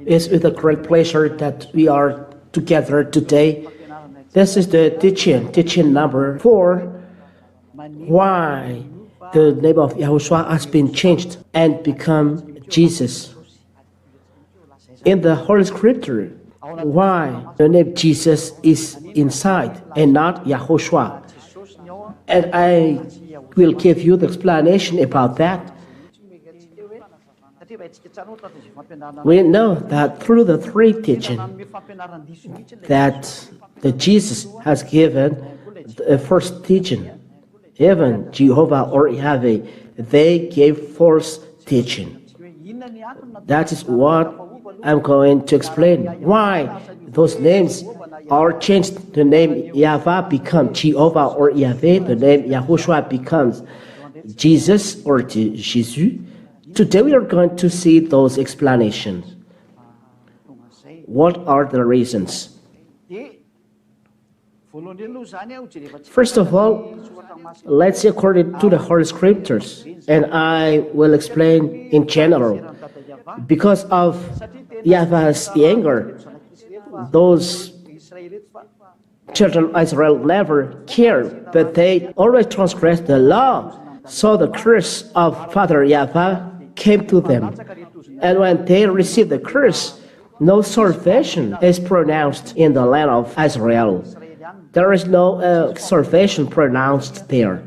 It's with a great pleasure that we are together today. This is the teaching number 4, why the name of Yahushua has been changed and become Jesus. In the Holy Scripture, why the name Jesus is inside and not Yahoshua. And I will give you the explanation about that. We know that through the 3 teaching that the Jesus has given the first teaching, even Jehovah or Yahweh, they gave false teaching. That is what I'm going to explain. Why those names are changed. The name YAHVAH becomes Jehovah or Yahweh. The name YAHOSHUA becomes Jesus or Jesus. Today we are going to see those explanations. What are the reasons? First of all, let's see according to the Holy Scriptures, and I will explain in general. Because of YAHVAH's anger, those children of Israel never cared, but they always transgressed the law. So the curse of Father YAHVAH came to them. And when they received the curse, no salvation is pronounced in the land of Israel. There is no salvation pronounced there.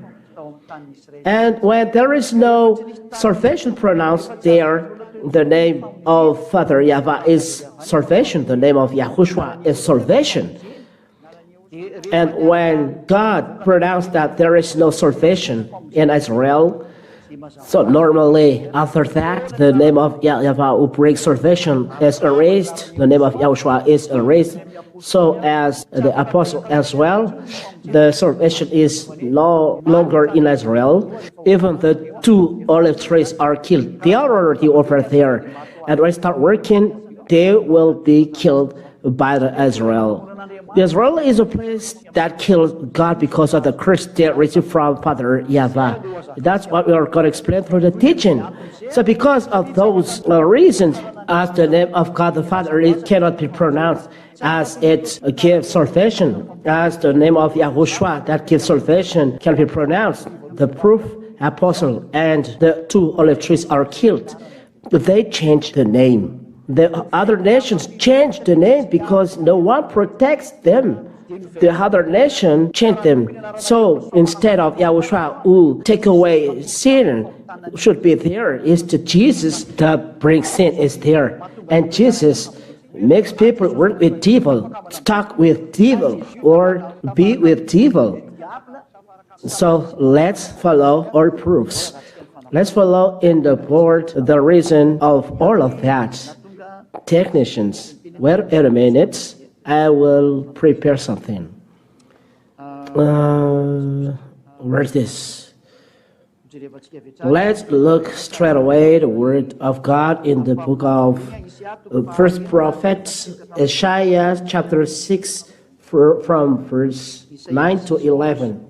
And when there is no salvation pronounced there, the name of Father YAHVAH is salvation. The name of Yahushua is salvation. And when God pronounced that there is no salvation in Israel, so normally after that, the name of YAHVAH who brings salvation is erased. The name of Yahushua is erased. So as the apostle as well, the salvation is no longer in Israel. Even the 2 olive trees are killed. They are already over there. And when they start working, they will be killed by the Israel. Israel is a place that killed God because of the curse they received from Father YAHVAH. That's what we are going to explain through the teaching. So because of those reasons, as the name of God the Father, it cannot be pronounced as it gives salvation. As the name of Yahushua that gives salvation can be pronounced. The proof apostle and the 2 olive trees are killed. They changed the name. The other nations changed the name because no one protects them. The other nation changed them. So instead of Yahushua who take away sin should be there, is the Jesus that brings sin is there. And Jesus makes people work with devil, talk with devil, or be with devil. So let's follow our proofs. Let's follow in the board the reason of all of that. Technicians, wait a minute, I will prepare something. Where's this? Let's look straight away the word of God in the book of First Prophet Isaiah chapter 6 from verse 9 to 11.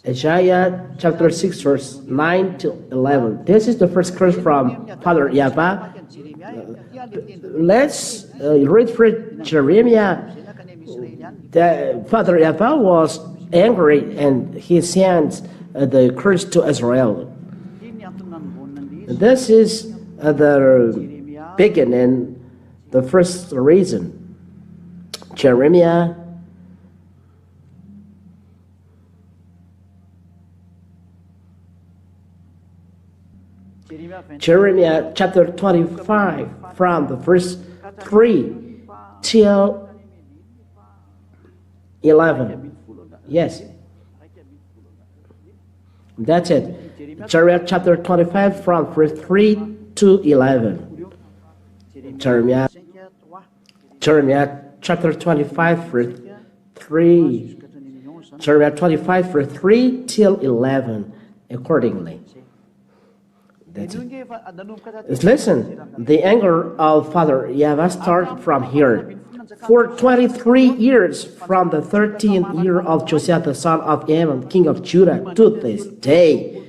Isaiah chapter 6 verse 9 to 11. This is the first curse from Father YAHVAH. Let's read for Jeremiah. The Father YAHVAH was angry and he sent the curse to Israel. This is the beginning, the first reason. Jeremiah chapter 25 from the verse 3 till 11. Yes. That's it. Jeremiah chapter 25 from verse 3 to 11. Jeremiah chapter 25 verse 3. Jeremiah 25 verse 3 till 11 accordingly. That's it. Listen, the anger of Father YAHVAH starts from here. For 23 years, from the 13th year of Josiah the son of Ammon, king of Judah, to this day,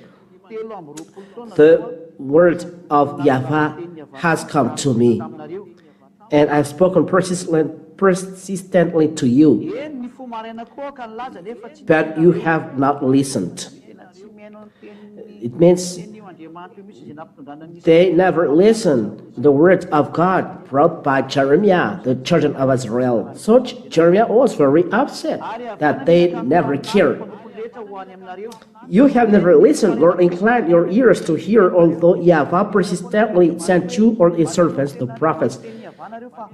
the word of YAHVAH has come to me, and I've spoken persistently to you, but you have not listened. It means they never listened the word of God brought by Jeremiah, the children of Israel. So Jeremiah was very upset that they never cared. You have never listened nor inclined your ears to hear, although YAHVAH persistently sent you or his servants, the prophets.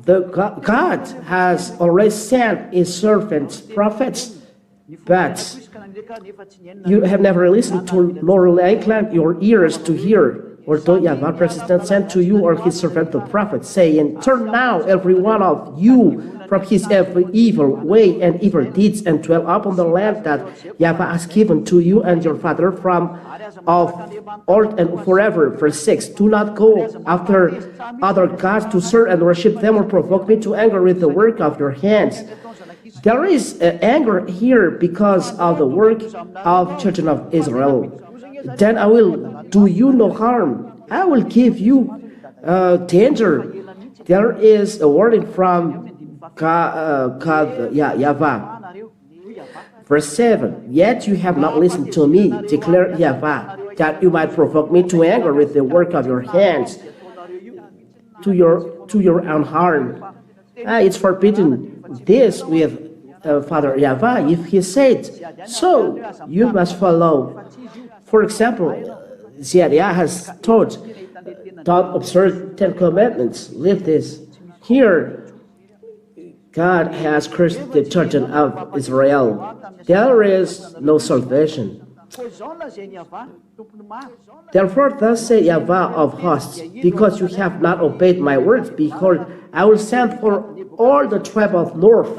God has already sent his servants, prophets, but you have never listened to nor inclined your ears to hear, although YAHVAH persistently sent to you or his servant the prophet, saying, turn now every one of you from his every evil way and evil deeds, and dwell upon the land that YAHVAH has given to you and your father from of old and forever. Verse 6, do not go after other gods to serve and worship them or provoke me to anger with the work of your hands. There is anger here because of the work of children of Israel. Then I will do you no harm. I will give you danger. There is a warning from God, YAHVAH. Verse 7, yet you have not listened to me, declared YAHVAH, that you might provoke me to anger with the work of your hands, to your own harm. It's forbidden this with Father YAHVAH. If he said, so you must follow. For example, Zechariah has taught, don't observe 10 commandments, live this. Here, God has cursed the children of Israel. There is no salvation. Therefore, thus say YAHVAH of hosts, because you have not obeyed my words, behold, I will send for all the tribe of north,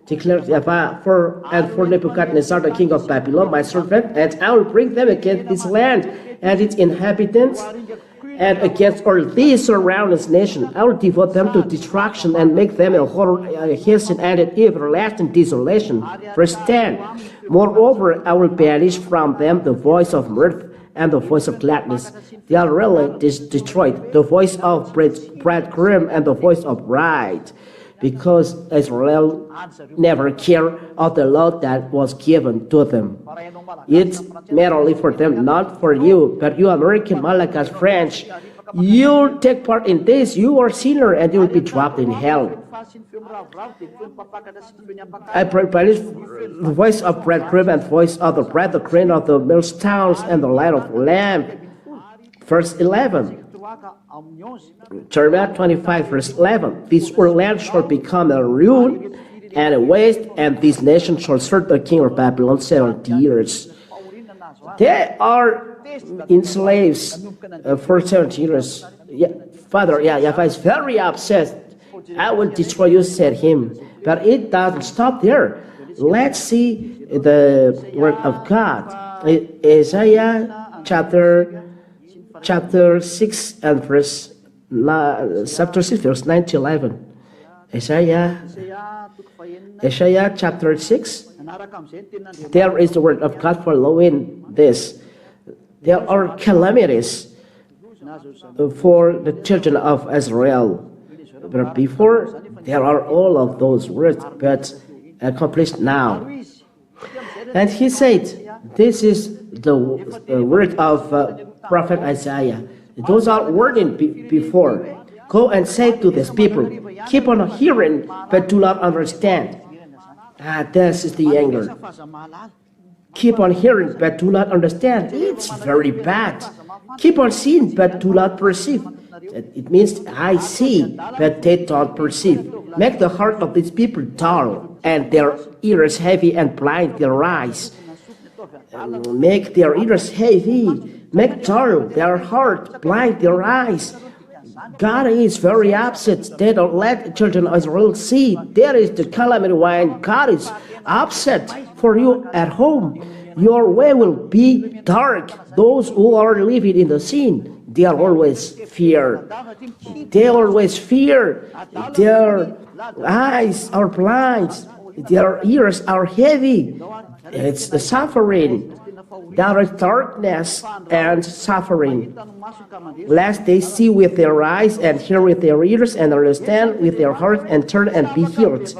declares YAHVAH, for Nebuchadnezzar, the king of Babylon, my servant, and I will bring them against this land and its inhabitants, and against all these surrounding nations. I will devote them to destruction and make them a horror, hasten and an everlasting desolation. Verse 10, moreover, I will banish from them the voice of mirth and the voice of gladness. They are really destroyed, the voice of bridegroom and the voice of bride, because Israel never cared of the law that was given to them. It's merely for them, not for you. But you American, Malagas, French, you take part in this, you are sinner and you will be dropped in hell. I banish the voice of bridegroom and voice of the bride, the grain of the millstones and the light of lamp. Verse 11. Jeremiah 25, verse 11. This land shall become a ruin and a waste, and this nation shall serve the king of Babylon 70 years. They are enslaved for 70 years. Father YAHVAH is very upset. I will destroy you, said him. But it doesn't stop there. Let's see the word of God. Isaiah chapter 6 and verse 9 to 11. Isaiah chapter 6. There is the word of God following this. There are calamities for the children of Israel. But before, there are all of those words, but accomplished now. And he said, this is the word of prophet Isaiah. Those are wording before. Go and say to these people, keep on hearing, but do not understand. This is the anger. Keep on hearing, but do not understand. It's very bad. Keep on seeing, but do not perceive. It means I see, but they don't perceive. Make the heart of these people dull, and their ears heavy, and blind their eyes. Make their ears heavy, make dull their heart, blind their eyes. God is very upset. They don't let children of Israel see. There is the calamity when God is upset for you at home. Your way will be dark. Those who are living in the sin, they are always fear. They always fear. Their eyes are blind. their ears are heavy. It's the suffering. There is darkness and suffering. Lest they see with their eyes and hear with their ears and understand with their heart and turn and be healed.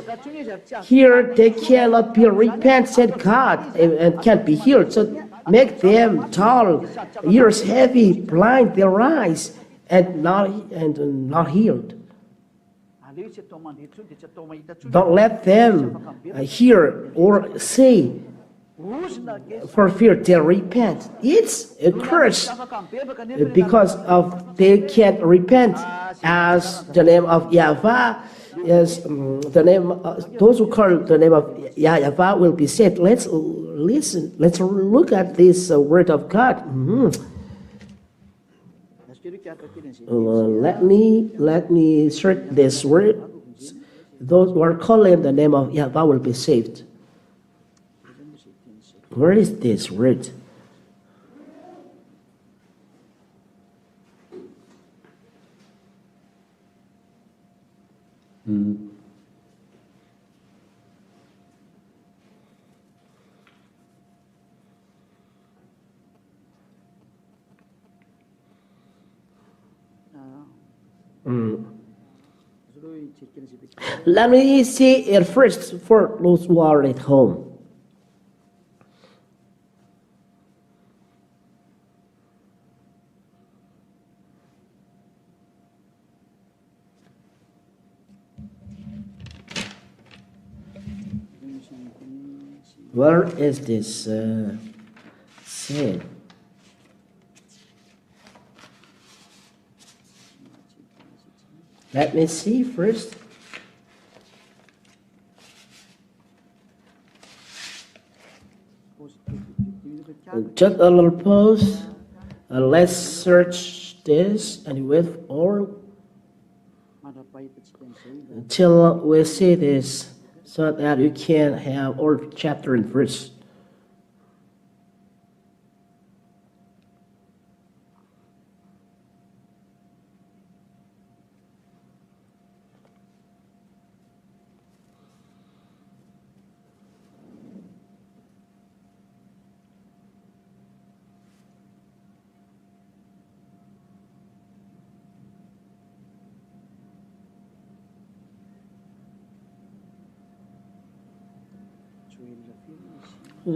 Here they cannot be repent, said God, and can't be healed. So make them dull, ears heavy, blind their eyes, and not healed. Don't let them hear or say, for fear they repent. It's a curse because of they can't repent, as the name of YAHVAH is the name. Those who call the name of YAHVAH will be saved. Let's listen. Let's look at this word of God. Let me search this word. Those who are calling the name of YAHVAH will be saved. Where is this word? Let me see it first for those who are at home. Where is this said? Let me see first. Just a little pause. Let's search this and wait for until we see this, so that you can have all chapter and verse.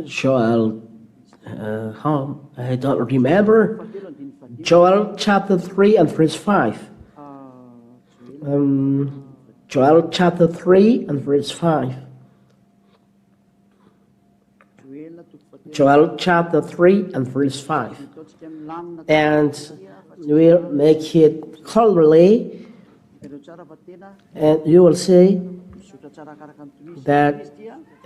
Joel, I don't remember. Joel chapter 3 and verse 5. Joel chapter 3 and verse 5. Joel chapter 3 and verse 5. And we'll make it clearly, and you will see that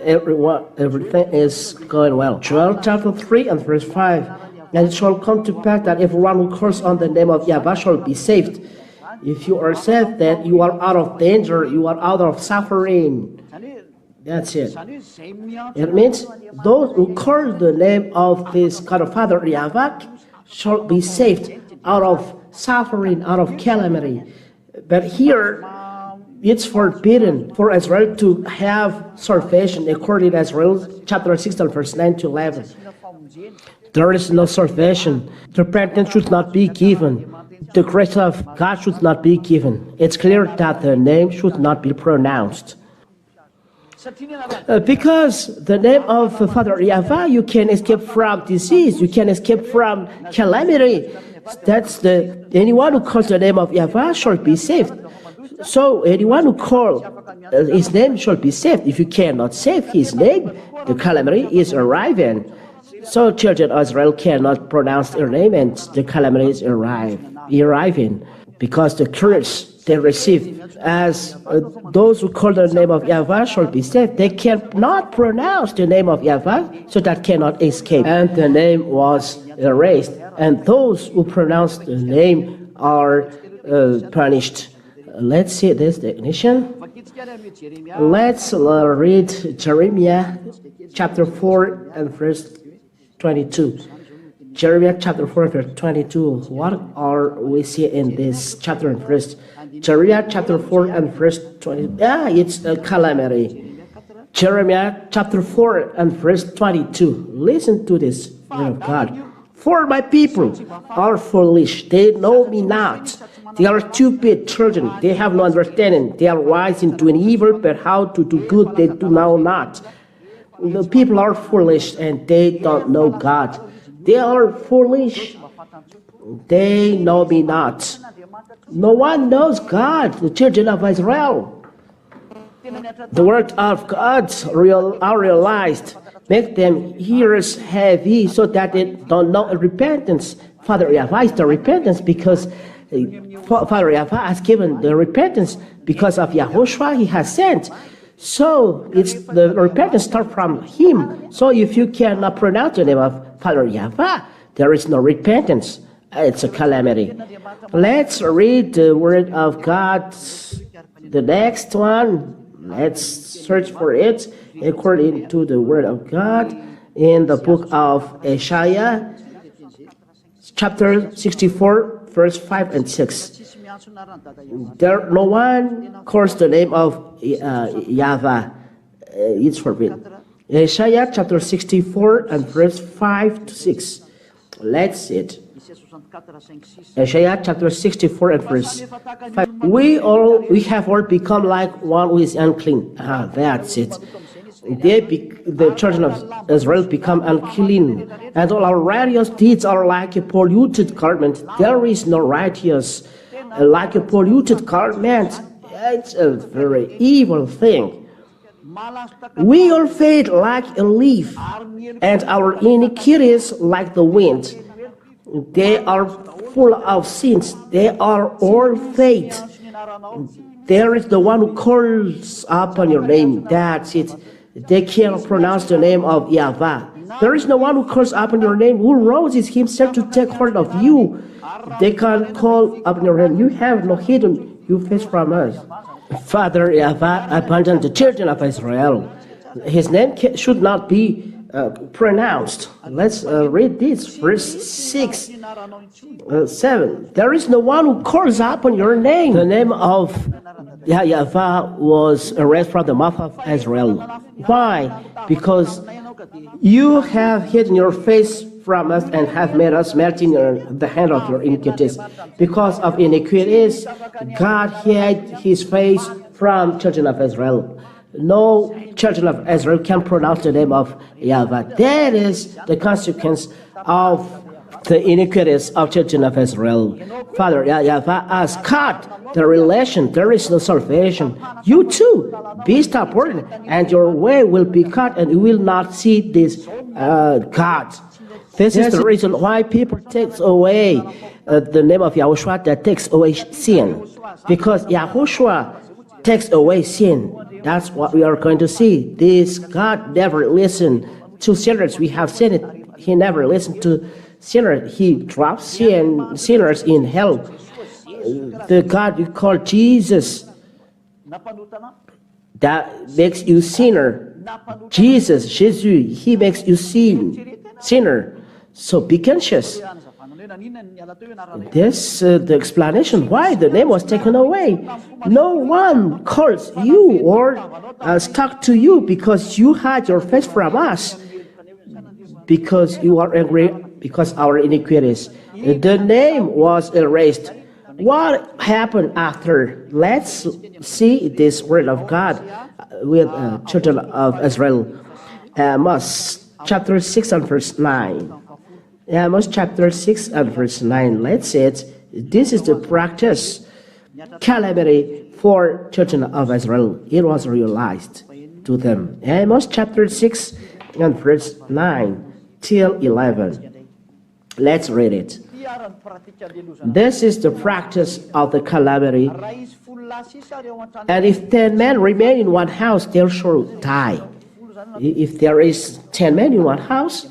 everything is going well. Joel chapter 3 and verse 5. And it shall come to pass that everyone who calls on the name of YAHVAH shall be saved. If you are saved, then you are out of danger, you are out of suffering. That's it. It means those who call the name of this God of Father YAHVAH shall be saved out of suffering, out of calamity. But here, it's forbidden for Israel to have salvation according to Israel chapter 6 verse 9 to 11. There is no salvation. Repentance should not be given. The grace of God should not be given. It's clear that the name should not be pronounced. Because the name of Father YAHVAH, you can escape from disease, you can escape from calamity. That's anyone who calls the name of YAHVAH shall be saved. So anyone who calls his name shall be saved. If you cannot save his name, the calamity is arriving. So children of Israel cannot pronounce their name, and the calamity is arriving because the curse they receive as those who call the name of YAHVAH shall be saved. They cannot pronounce the name of YAHVAH, so that cannot escape. And the name was erased. And those who pronounce the name are punished. Let's see this definition. Let's read Jeremiah chapter 4 and verse 22. Jeremiah chapter 4 verse 22. What are we see in this chapter and verse? Jeremiah chapter 4 and verse 20. It's a calamity. Jeremiah chapter 4 and verse 22. Listen to this word of God. For my people are foolish, they know me not. They are stupid children, they have no understanding. They are wise in doing evil, but how to do good they do know not. The people are foolish and they don't know God. They are foolish, they know me not. No one knows God, the children of Israel. The word of God are realized. Make them ears heavy so that they don't know repentance. Father YAHVAH is the repentance because Father YAHVAH has given the repentance because of YAHOSHUA he has sent. So it's the repentance start from him. So if you cannot pronounce the name of Father YAHVAH, there is no repentance. It's a calamity. Let's read the word of God. The next one. Let's search for it according to the word of God in the book of Isaiah, chapter 64, verse 5 and 6. No one calls the name of YAHVAH. It's forbidden. Isaiah chapter 64 and verse 5 to 6. Let's see it. Isaiah chapter 64 and verse 5. We have all become like one who is unclean. That's it. The children of Israel become unclean, and all our righteous deeds are like a polluted garment. There is no righteous like a polluted garment. It's a very evil thing. We all fade like a leaf, and our iniquities like the wind. They are full of sins. They are all fate. There is the one who calls upon your name. That's it. They cannot pronounce the name of YAHVAH. There is no one who calls upon your name, who roses himself to take hold of you. They can't call upon your name. You have no hidden your face from us. Father YAHVAH abandoned the children of Israel. His name should not be pronounced. Let's read this, verse 6, 7. There is no one who calls upon your name. The name of YAHVAH was erased from the mouth of Israel. Why? Because you have hidden your face from us and have made us melt in the hand of your iniquities. Because of iniquities, God hid his face from children of Israel. No children of Israel can pronounce the name of YAHVAH. That is the consequence of the iniquities of children of Israel. Father YAHVAH has cut the relation. There is no salvation. You too, be stubborn, and your way will be cut, and you will not see this God. This is the reason why people take away the name of YAHOSHUA, that takes away sin. Because YAHOSHUA takes away sin. That's what we are going to see. This God never listened to sinners. We have seen it. He never listened to sinners. He drops sinners in hell. The God we call Jesus, that makes you sinner. Jesus, he makes you sinner. So be conscious. This the explanation why the name was taken away. No one calls you or stuck to you because you hide your face from us, because you are angry because our iniquities. The name was erased. What happened after? Let's see this word of God with children of Israel. Amos chapter 6 and verse 9. Amos chapter 6 and verse 9. Let's see it. This is the practice, calamity for children of Israel. It was realized to them. Amos chapter 6 and verse 9 till 11. Let's read it. This is the practice of the calamity. And if 10 men remain in one house, they shall die. If there is 10 men in one house,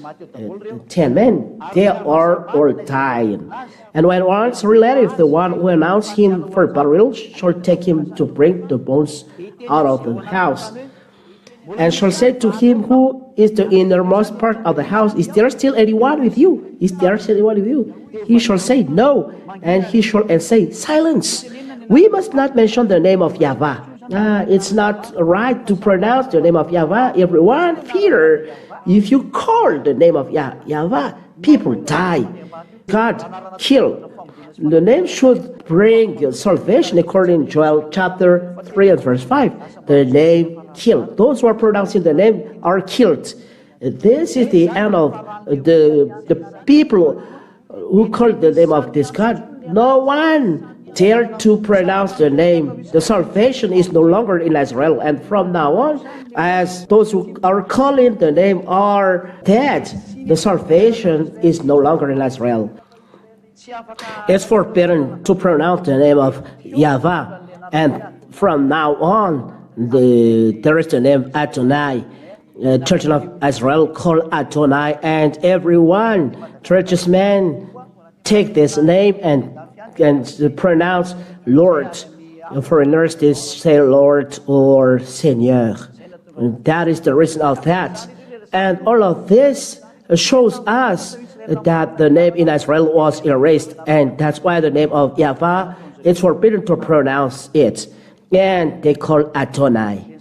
10 men, they are all dying. And when one's relative, the one who announced him for burial, shall take him to bring the bones out of the house, and shall say to him who is the innermost part of the house, is there still anyone with you? Is there still anyone with you? He shall say, no. And he shall say, silence. We must not mention the name of YAHVAH. It's not right to pronounce the name of YAHVAH. Everyone fear. If you call the name of YAHVAH, people die. God kill. The name should bring salvation according to Joel chapter 3 and verse 5. The name killed. Those who are pronouncing the name are killed. This is the end of the people who call the name of this God. No one dared to pronounce the name. The salvation is no longer in Israel. And from now on, as those who are calling the name are dead, the salvation is no longer in Israel. It's forbidden to pronounce the name of YAHVAH. And from now on, there is the name Adonai. Children of Israel call Adonai, and everyone, churches men, take this name and pronounce Lord. Foreigners, they say Lord or Seigneur. And that is the reason of that. And all of this shows us that the name in Israel was erased, and that's why the name of YAHVAH is forbidden to pronounce it. And they call Adonai.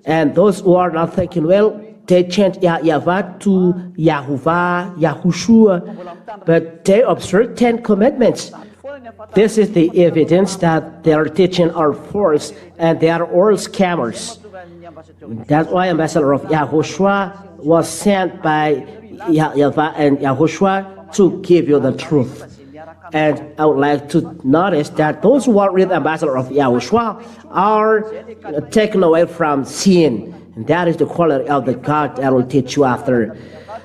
And those who are not thinking well, they change YAHVAH to YAHOVAH, YAHOSHUA, but they observe 10 commandments. This is the evidence that their teaching are false and they are all scammers. That's why ambassador of YAHOSHUA was sent by YAHVAH and YAHOSHUA to give you the truth. And I would like to notice that those who are with ambassador of YAHOSHUA are taken away from sin. And that is the quality of the God that will teach you after.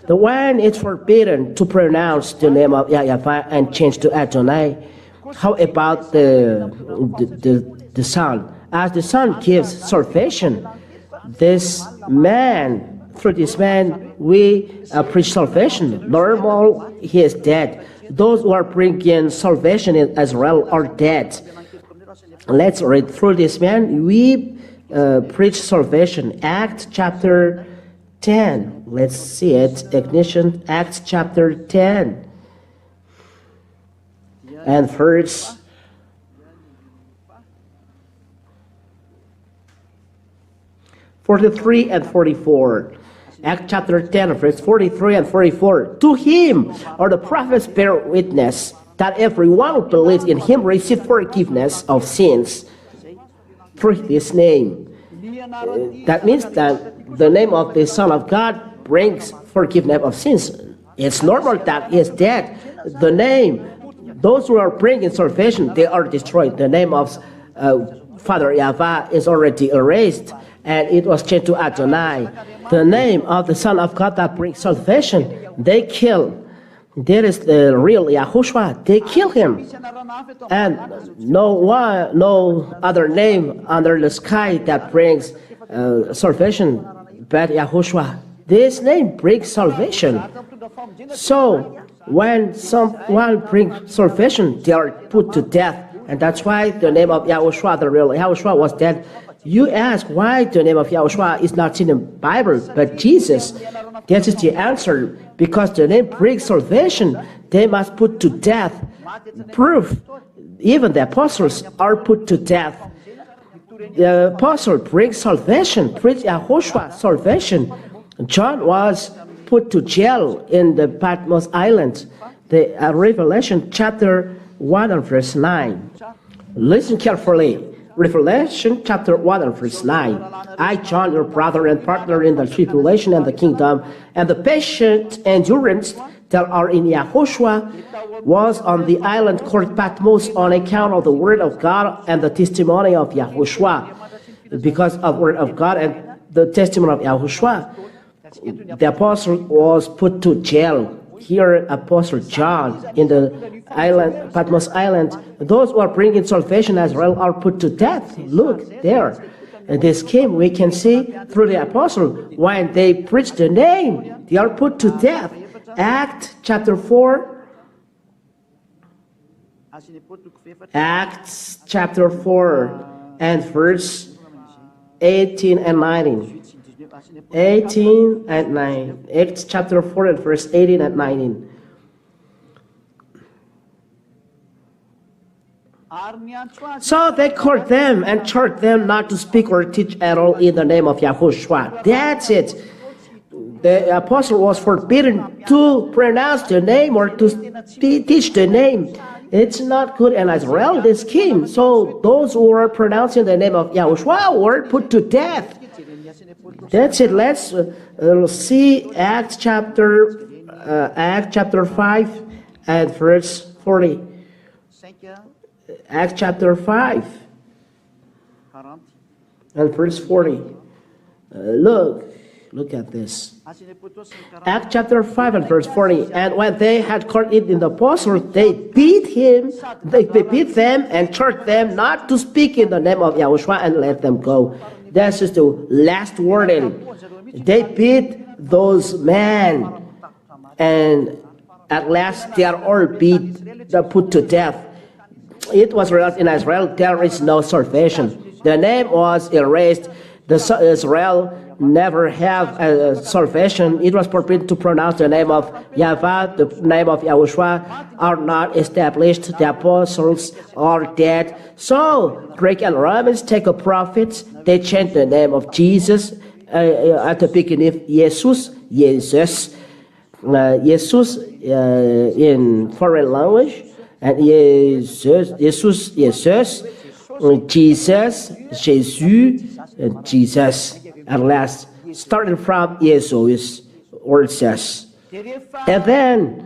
The one is forbidden to pronounce the name of YAHVAH and change to Adonai. How about the Son? As the Son gives salvation, this man, through this man, we preach salvation. Normal, he is dead. Those who are bringing salvation in Israel are dead. Let's read through this man. We preach salvation. Acts chapter 10. Let's see it. Ignition, Acts chapter 10. And verse 43 and 44. Acts chapter 10, verse 43 and 44. To him are the prophets bear witness that everyone who believes in him receives forgiveness of sins through his name. That means that the name of the Son of God brings forgiveness of sins. It's normal that he is dead. The name, those who are bringing salvation, they are destroyed. The name of Father YAHVAH is already erased, and it was changed to Adonai. The name of the Son of God that brings salvation, they kill. There is the real YAHOSHUA. They kill him. And no other name under the sky that brings salvation but YAHOSHUA. This name brings salvation. So when someone brings salvation, they are put to death. And that's why the name of YAHOSHUA, the real YAHOSHUA, was dead. You ask why the name of YAHOSHUA is not in the Bible, but Jesus. This is the answer. Because the name brings salvation, they must put to death. Proof. Even the apostles are put to death. The apostle brings salvation, brings YAHOSHUA salvation. John was put to jail in the Patmos Island. The Revelation chapter 1 and verse 9. Listen carefully. Revelation chapter 1 and verse 9. I, John, your brother and partner in the tribulation and the kingdom, and the patient endurance that are in YAHOSHUA, was on the island called Patmos on account of the word of God and the testimony of YAHOSHUA. Because of the word of God and the testimony of YAHOSHUA, the apostle was put to jail. Here, Apostle John in the island, Patmos Island, those who are bringing salvation as well are put to death. Look there. And this came, we can see through the apostle, when they preach the name, they are put to death. Acts chapter 4. Acts chapter 4 and verse 18 and 19. 18 and 9. Acts chapter 4 and verse 18 and 19. So they called them and charged them not to speak or teach at all in the name of Yahushua. That's it. The apostle was forbidden to pronounce the name or to teach the name. It's not good in Israel, this king. So those who were pronouncing the name of Yahushua were put to death. That's it. Let's see Acts chapter 5 and verse 40. Acts chapter 5 and verse 40. Look at this. Acts chapter 5 and verse 40. And when they had caught it in the apostles, they beat them and charged them not to speak in the name of Yahushua and let them go. That's just the last wording. They beat those men, and at last they are all put to death. It was realized in Israel there is no salvation. The name was erased. Israel never have salvation. It was forbidden to pronounce the name of YAHVAH, the name of Yahushua are not established. The apostles are dead. So Greek and Romans take a prophet. They change the name of Jesus at the beginning. Jesus in foreign language, and Jesus, Jesus, at last, starting from Jesus, or says. And then,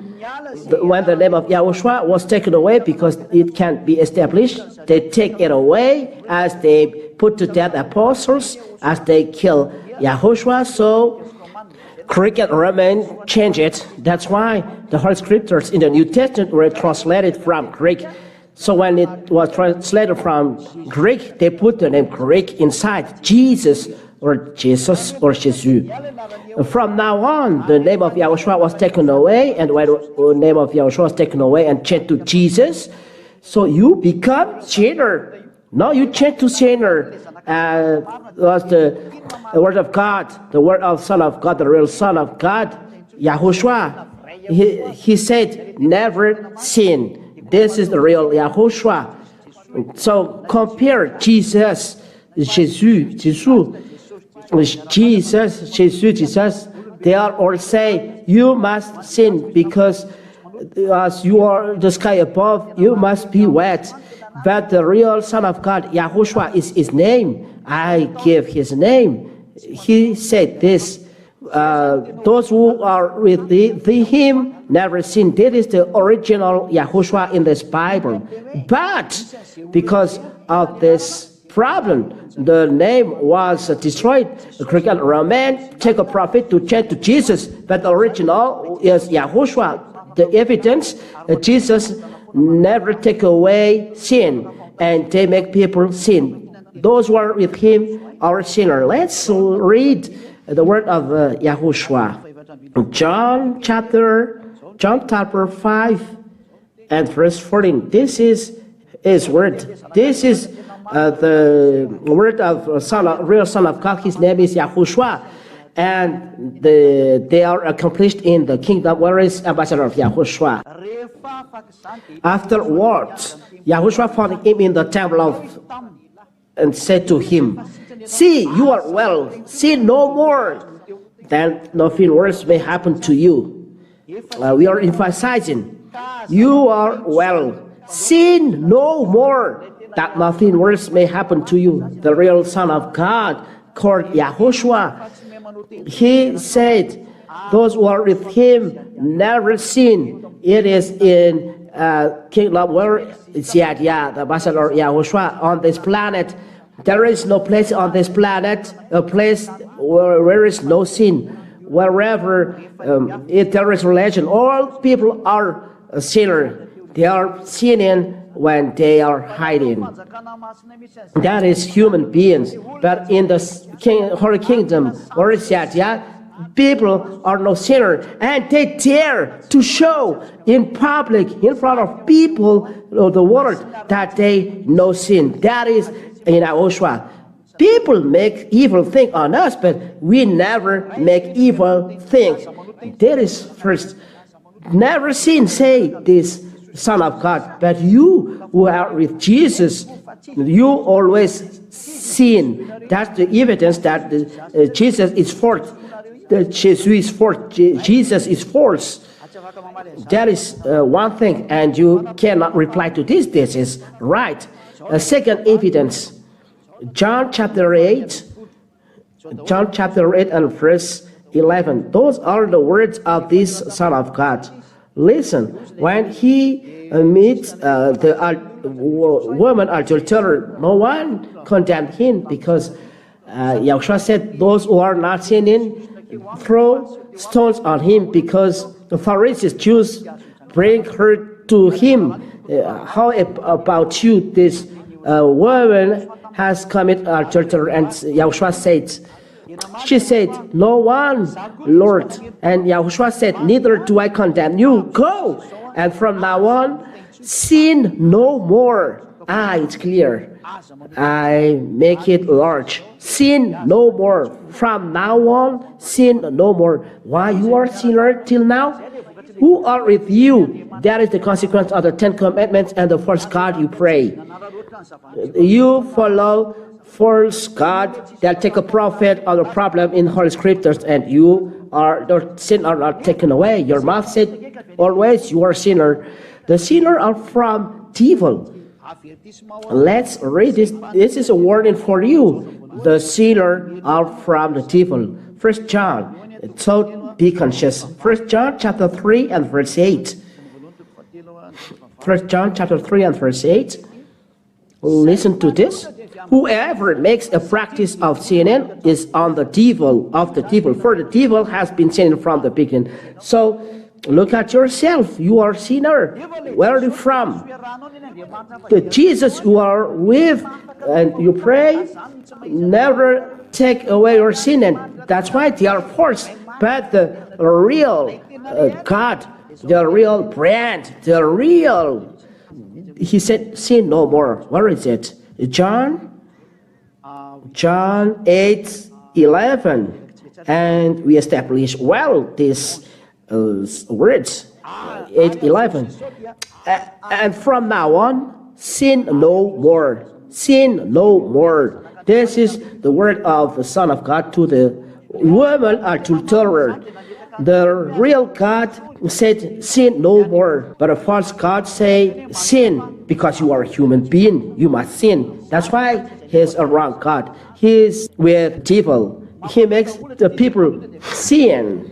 when the name of Yahushua was taken away because it can't be established, they take it away as they put to death apostles, as they kill Yahushua. So, Greek and Roman change it. That's why the Holy Scriptures in the New Testament were translated from Greek. So when it was translated from Greek, they put the name Greek inside Jesus or Jesus. From now on, the name of Yahushua was taken away, and when the name of Yahushua was taken away and changed to Jesus, so you become sinner. No, you change to sinner. Was the word of God, the word of Son of God, the real Son of God, Yahushua. He said, never sin. This is the real Yahushua. So compare Jesus, Jesus. They are all say, you must sin because as you are the sky above, you must be wet. But the real Son of God, Yahushua, is his name. I give his name. He said this, those who are with him never sin. That is the original Yahushua in this Bible. But because of this problem, the name was destroyed. The Greek and Roman take a prophet to change to Jesus, but the original is Yahushua. The evidence that Jesus never take away sin, and they make people sin. Those who are with him are sinner. Let's read the word of Yahushua. John chapter 5 and verse 14. This is his word. This is the word of real Son of God. His name is Yahushua, and they are accomplished in the kingdom. Where is ambassador of Yahushua? Afterwards, Yahushua found him in the temple and said to him, see, you are well, sin no more, then nothing worse may happen to you. We are emphasizing, you are well, sin no more, that nothing worse may happen to you. The real Son of God, called Yahushua, he said, those who are with him never sin. It is in kingdom where it's the ambassador Yahushua on this planet. There is no place on this planet, a place where there is no sin. Wherever if there is religion, all people are a sinner. They are sinning when they are hiding. That is human beings. But in the Holy Kingdom, where is that? People are no sinner, and they dare to show in public, in front of people of the world, that they no sin. That is in Yahushua. People make evil things on us, but we never make evil things. That is first. Never sin. Say this. Son of God. But you who are with Jesus, you always sin. That's the evidence that Jesus is false. Jesus is false. That is one thing, and you cannot reply to this. This is right. Second evidence, John chapter 8 and verse 11. Those are the words of this Son of God. Listen, when he meets the woman adulterer, no one condemned him, because Yahushua said, those who are not sinning, throw stones on him, because the Pharisees, Jews, bring her to him. How about you? This woman has committed adultery, and Yahushua said, she said, no one, Lord. And Yahushua said, neither do I condemn you. Go, and from now on, sin no more. It's clear. I make it large. Sin no more. From now on, sin no more. Why you are sinner till now? Who are with you? That is the consequence of the 10 Commandments and the false God you pray. You follow false God that take a prophet or a problem in Holy Scriptures, and you are, the sin are not taken away. Your mouth said always you are a sinner. The sinner are from devil. Let's read this. This is a warning for you. The sinner are from the devil. 1 John. So be conscious. 1 John chapter 3 and verse 8. 1 John chapter 3 and verse 8. Listen to this. Whoever makes a practice of sinning is on the devil, of the devil. For the devil has been sinning from the beginning. So look at yourself. You are a sinner. Where are you from? The Jesus you are with, and you pray, never take away your sin, and that's why they are false. But the real God, the real brand, the real, he said, sin no more. Where is it? John 8:11, and we establish well these words. 8:11, and from now on, sin no more. Sin no more. This is the word of the Son of God to the woman adulterer. The real God said, sin no more. But a false God say, sin, because you are a human being. You must sin. That's why he's a wrong God. He's with devil. He makes the people sin.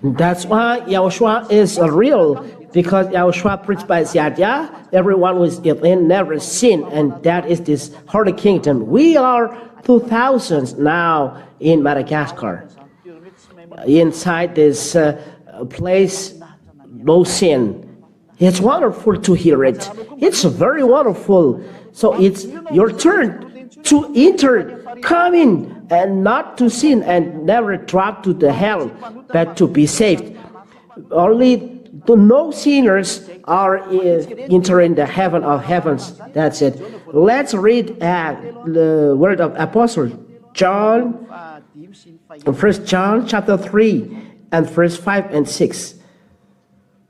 That's why Yahushua is real. Because Yahushua preached by Yahwah, everyone who is in never sin, and that is this Holy Kingdom. We are 2000s now in Madagascar. Inside this place, no sin. It's wonderful to hear it. It's very wonderful. So it's your turn to enter, come in, and not to sin, and never drop to the hell, but to be saved. Only the no sinners are entering the heaven of heavens. That's it. Let's read the word of Apostle John, 1 John chapter 3 and verse 5 and 6.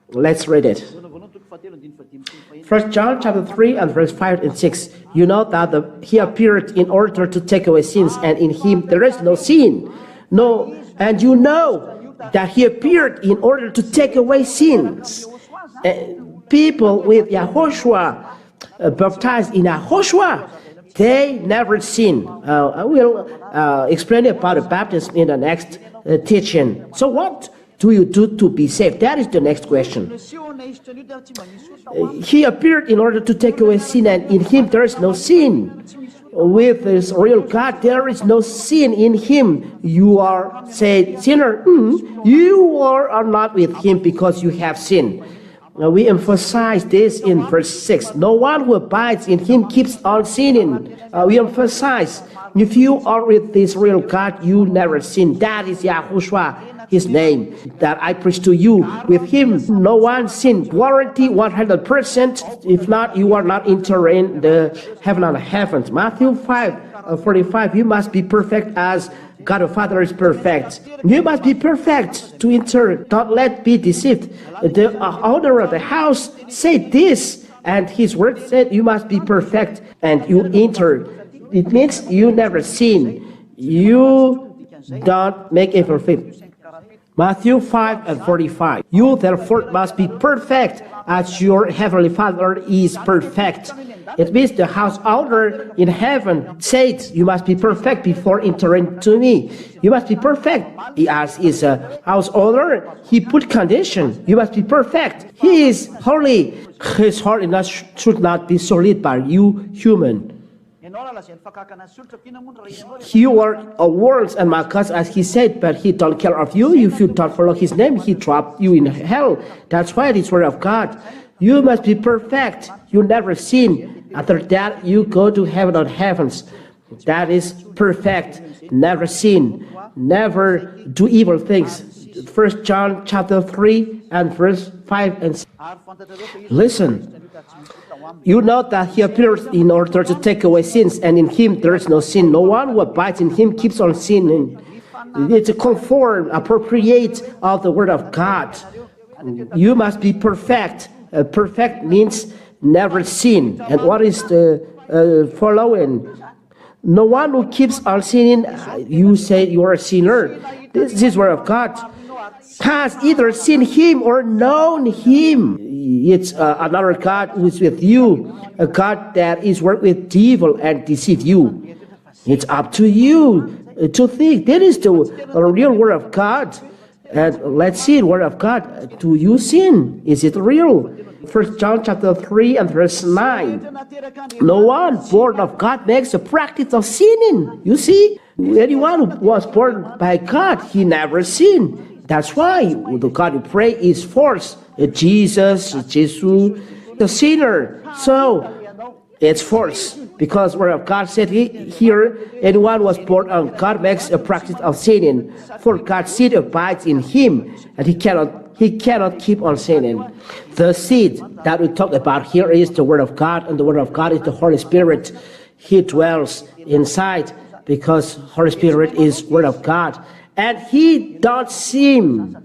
Let's read it. 1 John chapter 3 and verse 5 and 6. You know that he appeared in order to take away sins, and in him there is no sin. No, and you know that he appeared in order to take away sins. People with Yahoshua, baptized in Yahoshua, they never sin. I will explain about the baptism in the next teaching. So what do you do to be saved? That is the next question. He appeared in order to take away sin, and in him there is no sin. With this real God, there is no sin in him. You are said sinner. You are not with him because you have sinned. We emphasize this in verse 6. No one who abides in him keeps on sinning. We emphasize, if you are with this real God, you never sin. That is Yahushua, his name, that I preach to you. With him, no one sin. Guarantee 100%. If not, you are not entering the heaven of heavens. Matthew 5:45. You must be perfect as God the Father is perfect. You must be perfect to enter. Don't let be deceived. The owner of the house said this, and his word said you must be perfect, and you enter. It means you never sin. You don't make a perfect. Matthew 5:45. You therefore must be perfect as your heavenly Father is perfect. It means the house owner in heaven said you must be perfect before entering to me. You must be perfect. As is a house owner, he put condition. You must be perfect. He is holy. His holiness should not be sullied by you human. You are words and markers, as he said, but he don't care of you. If you don't follow his name, he drop you in hell. That's why it's word of God. You must be perfect. You never sin. After that, you go to heaven of heavens. That is perfect. Never sin. Never do evil things. 1 John chapter 3 and verse 5 and 6. Listen. You know that he appears in order to take away sins, and in him there is no sin. No one who abides in him keeps on sinning. It's a conform, appropriate of the word of God. You must be perfect. Perfect means never sin. And what is the following? No one who keeps on sinning, you say you are a sinner. This is word of God. Has either seen him or known him. It's another God who is with you, a God that is work with devil and deceive you. It's up to you to think. That is the real word of God. And let's see the word of God. Do you sin? Is it real? 1 John chapter 3 and verse 9. No one born of God makes a practice of sinning. You see, anyone who was born by God, he never sinned. That's why the God you pray is forced. Jesus, the sinner. So it's forced because word of God said here, anyone was born of God makes a practice of sinning. For God's seed abides in him, and he cannot keep on sinning. The seed that we talk about here is the word of God, and the word of God is the Holy Spirit. He dwells inside because Holy Spirit is word of God. And he don't sin.